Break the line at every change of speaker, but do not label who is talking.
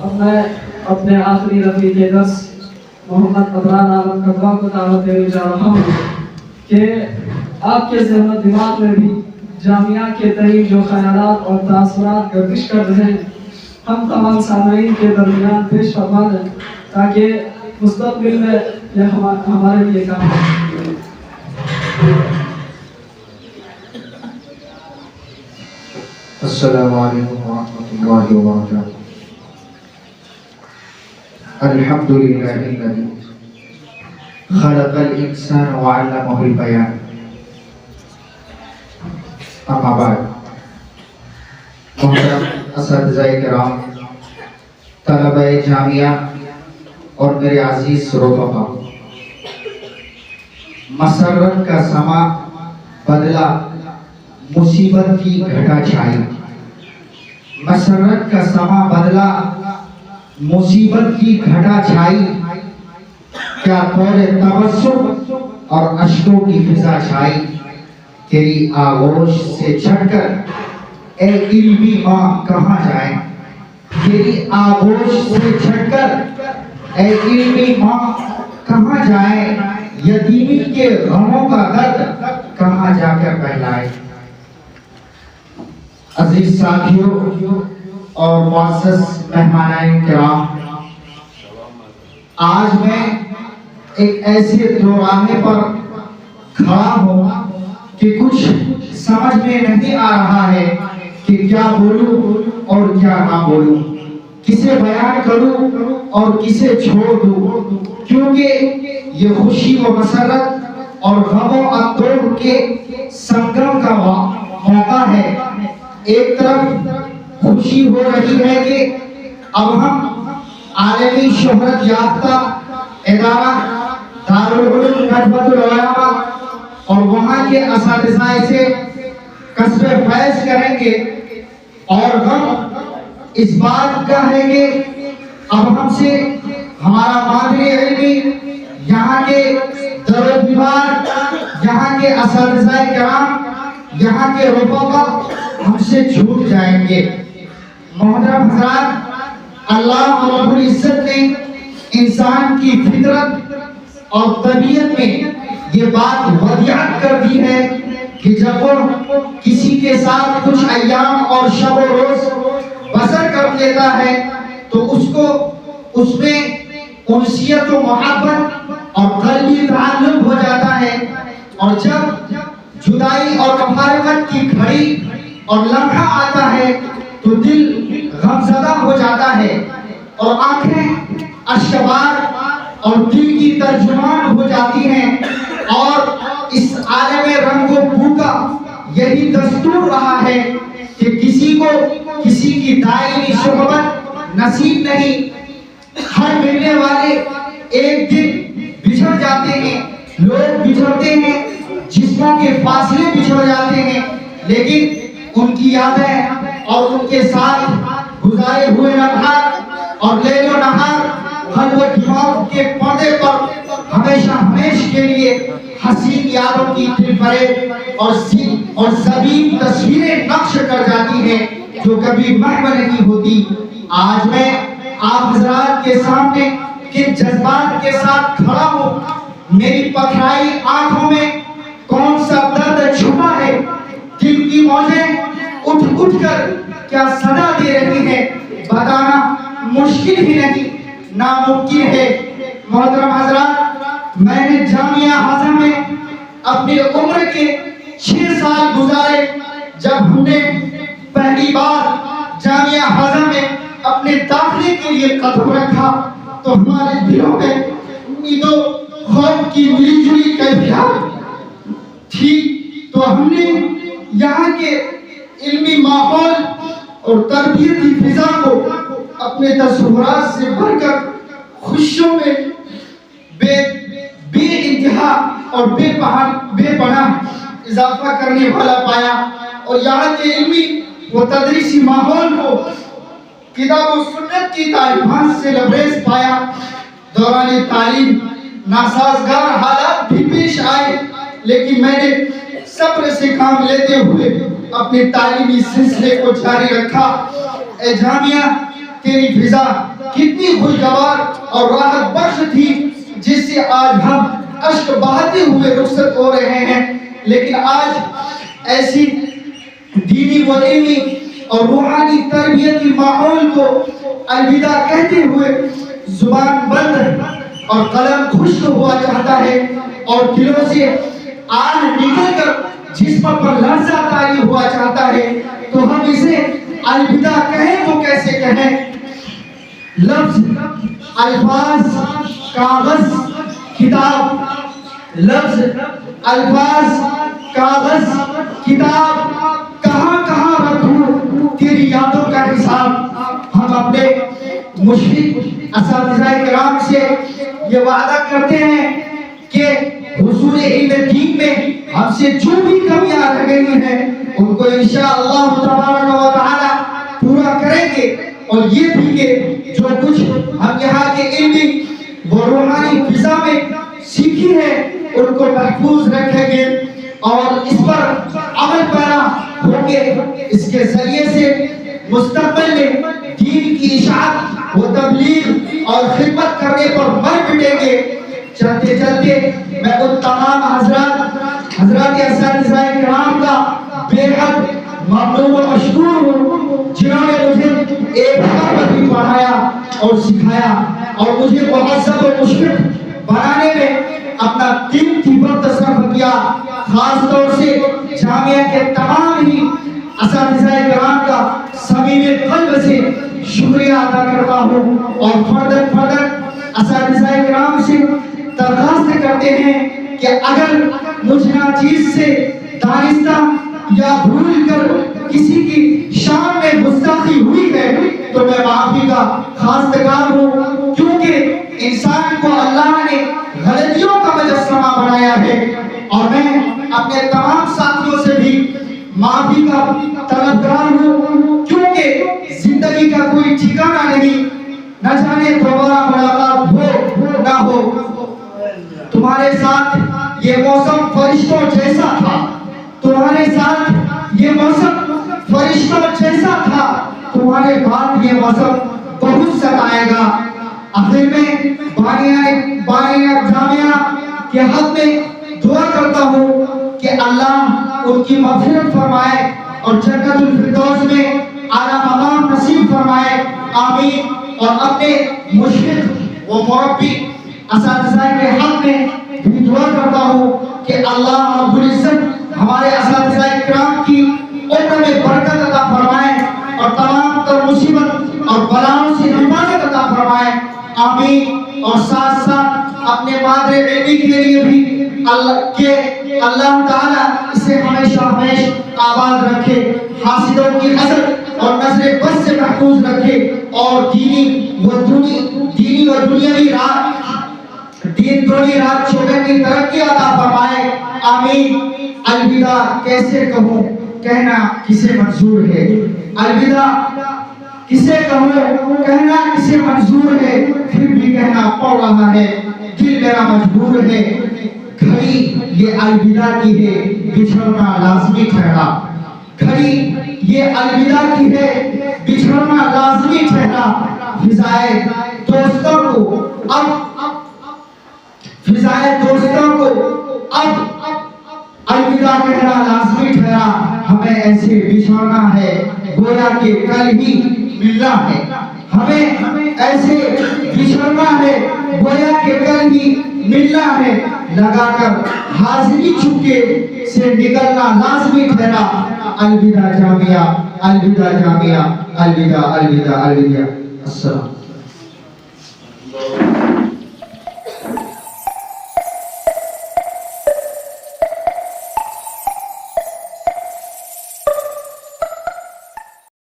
اب میں اپنے آخری رفیق درس محمد ابران عالم کدوا کو دعوت دینے جا رہا ہوں کہ آپ کے ذہن و دماغ میں بھی جامعہ کے تئیں جو خیالات اور تاثرات گردش کر رہے ہیں ہم تمام سامعین کے درمیان پیش فرما دیں تاکہ مستقبل میں یہ ہمارے لیے کام آئے۔
السلام علیکم ورحمۃ اللہ وبرکاتہ۔ الحمد للہ الذی خلق الانسان وعلمہ البیان۔ اما بعد، محترم اساتذہ کرام، طلبہ جامعہ اور میرے عزیز رفقا، مسرت کا سما بدلا، مصیبت کی گھٹا چھائی۔ مسرت کا سما بدلا، مصیبت کی گھٹا چھائی۔ کیا طور تبسم اور اشکوں کی فضا چھائی۔ تیری آغوش سے چھٹ کر اے علمی ماں کہاں جائیں۔ تیری آغوش سے چھٹ کر اے علمی ماں کہاں جائیں۔ یتیمی کے غموں کا درد کہاں جا کر بہلائے۔ عزیز ساتھیوں اور معزز مہمانان کرام، آج میں ایک ایسے دوراہے پر کھڑا ہوں کہ کچھ سمجھ میں نہیں آ رہا ہے کہ کیا بولوں اور کیا نہ بولوں، کسے بیان کروں اور کسے چھوڑ دوں، کیونکہ یہ خوشی و مسرت اور غم و اندوہ کے سنگم کا موقع ہے۔ ایک طرف خوشی ہو رہی ہے کہ اب ہم عالمی شہرت یافتہ ادارہ دارالعلوم ندوۃ العلماء اور وہاں کے اساتذہ سے کسب فیض کریں گے، اور غم اس بات کا ہے کہ اب ہم سے ہمارا مادری علمی، یہاں کے در و دیوار، یہاں کے اساتذہ کرام، یہاں کے رفقا ہم سے چھوٹ جائیں گے۔ محترم حضرات، اللہ رب العزت نے انسان کی فطرت اور طبیعت میں یہ بات وضعیت کر دی ہے کہ جب وہ کسی کے ساتھ کچھ ایام اور شب و روز بسر کر لیتا ہے تو اس میں انسیت و محبت اور قلبی تعلق ہو جاتا ہے، اور جب جدائی اور مفارقت کی گھڑی اور لمحہ آتا ہے تو دل غمزدہ ہو جاتا ہے، اور آنکھیں اشکبار اور دل کی ترجمان ہو جاتی ہیں، اور اس عالم رنگ و بو کا یہی دستور رہا ہے کہ کسی کو کسی کی دائمی صحبت نصیب نہیں۔ ہر ملنے والے ایک دن بچھڑ جاتے ہیں، لوگ بچھڑتے ہیں، جسموں کے فاصلے بچھڑ جاتے ہیں، لیکن ان کی یادیں اور ان کے ساتھ گزارے ہوئے لمحات اور لیل و نہار قلب و دماغ کے پردے پر ہمیشہ کے لیے حسین یادوں کی دل فریب اور زمین تصویریں نقش کر جاتی ہیں جو کبھی محو نہیں ہوتی۔ آج میں آپ حضرات کے سامنے کن جذبات کے ساتھ کھڑا ہوں، میری پتھرائی آنکھوں میں کون سا درد چھپا ہے، دل کی موجیں اٹھ اٹھ کر کیا صدا دے رہی ہیں، بتانا مشکل ہی نہیں، ناممکن ہے۔ محترم حضرات، میں نے جامعہ ہاضمہ میں اپنی عمر کے 6 سال گزارے۔ جب ہم نے پہلی بار جامعہ ہاضمہ میں اپنے داخلے کے لیے قدم رکھا تو ہمارے دلوں میں امید و خوف کی ملی جلی کیفیت تھی، تو ہم نے یہاں کے علمی ماحول اور تربیتی فضا کو اپنے تصورات سے بڑھ کر خوشیوں میں بے انتہا اور بے پناہ اضافہ کرنے والا پایا، اور یہاں کے علمی و تدریسی ماحول کو کتاب و سنت کی تعلیمات سے لبریز پایا۔ دوران تعلیم ناسازگار حالات بھی پیش آئے، لیکن میں نے صبر سے کام لیتے ہوئے اپنے تعلیمی سلسلے کو جاری رکھا۔ اے جامعہ، تیری فضا کتنی خوشگوار اور راحت بخش تھی جس سے آج ہم اشک بہاتے ہوئے رخصت ہو رہے ہیں، لیکن آج ایسی دینی و علمی اور روحانی تربیتی ماحول کو الوداع کہتے ہوئے زبان بند اور قلم خشک ہوا چاہتا ہے اور دلوں سے آگ نکل کر جسم پر لرزہ طاری ہوا چاہتا ہے، تو ہم اسے الوداع کہیں تو کیسے کہیں؟ لفظ، الفاظ، کاغذ، کتاب، لفظ، الفاظ، کاغذ، کتاب، کہاں کہاں رکھوں تیری یادوں کا حساب۔ ہم اپنے مشفق اساتذہ کرام سے یہ وعدہ کرتے ہیں کہ حصول علم دین میں ہم سے جو بھی کمیاں رہ گئی ہیں ان کو انشاءاللہ تبارک و تعالی پورا کریں گے، اور یہ بھی کہ جو کچھ ہم یہاں کے علمی و روحانی فضا میں سیکھی ہے ان کو محفوظ رکھیں گے اور اس پر عمل پیرا ہوں گے۔ اس کے ذریعے سے مستقبل میں دین کی اشاعت و تبلیغ اور خدمت کرنے پر مر مٹیں گے۔ چلتے چلتے میں ان تمام حضرات اساتذہ کرام کا بے حد ممنون و مشکور ہوں جنہوں نے مجھے ایک وقت بھی پڑھایا اور سکھایا اور مجھے مہذب و مشفق بنانے میں اپنا قیمتی وقت صرف کیا۔ خاص طور سے جامعہ کے تمام ہی اساتذہ کرام کا صمیم قلب سے شکریہ ادا کرتا ہوں اور فرداً اساتذہ کرام سے درخواست کرتے ہیں کہ اگر مجھ ناچیز سے دانستہ یا بھول کر کسی کی شان میں گستاخی ہوئی ہے تو میں معافی کا خواستگار ہوں، کیونکہ انسان کو اللہ نے غلطیوں کا مجسمہ بنایا ہے، اور میں اپنے تمام ساتھیوں سے بھی معافی کا طلبگار ہوں، کیونکہ زندگی کا کوئی ٹھکانہ نہیں، نہ جانے دوبارہ ملاقات ہو نہ ہو۔ تمہارے ساتھ یہ موسم فرشتوں جیسا تھا، تمہارے ساتھ یہ موسم فرشتوں جیسا تھا، تمہارے بعد یہ موسم بہت ستائے گا۔ آخر میں بانیان جامعہ کے حق میں دعا کرتا ہوں کہ اللہ ان کی مغفرت فرمائے اور جنت الفردوس میں اعلیٰ مقام نصیب فرمائے، آمین۔ اور اپنے مشفق و مربی اساتذہ کے حق میں بھی دعا کرتا ہوں کہ اللہ رب العزت ہمارے اساتذہ کرام کی عمر میں برکت عطا فرمائے اور تمام تر مصیبت اور بلاؤں سے حفاظت عطا فرمائے، آمین۔ اور ساتھ ساتھ اپنے مادر علمی کے لیے بھی اللہ تعالیٰ اسے ہمیشہ آباد رکھے، حاسدوں کی حسد اور نظر بد سے محفوظ رکھے، اور دینی و دنیاوی رات چھوڑنے کی ترقی عطا فرمائے، آمین۔ الوداع کیسے کہوں، کہنا کسے منظور ہے، الوداع کسے کہوں، کہنا کسے منظور ہے، پھر بھی کہنا پڑ رہا ہے، دل میرا مجبور ہے۔ گھڑی یہ الوداع کی ہے، بچھڑنا لازمی ٹھہرا، گھڑی یہ الوداع کی ہے، بچھڑنا لازمی ٹھہرا۔ فضائے دوستوں کو اب الوداع کہنا لازمی ٹھہرا، ہمیں ایسے بچھڑنا ہے گویا کہ کل ہی ملنا ہے، ہمیں ایسے بچھڑنا ہے گویا کہ کل ہی ملنا ہے، لگا کر حاضری چھپکے سے نکلنا لازمی ٹھہرا۔ الوداع جامعہ، الوداع جامعہ، الوداع الوداع الوداع۔ السلام۔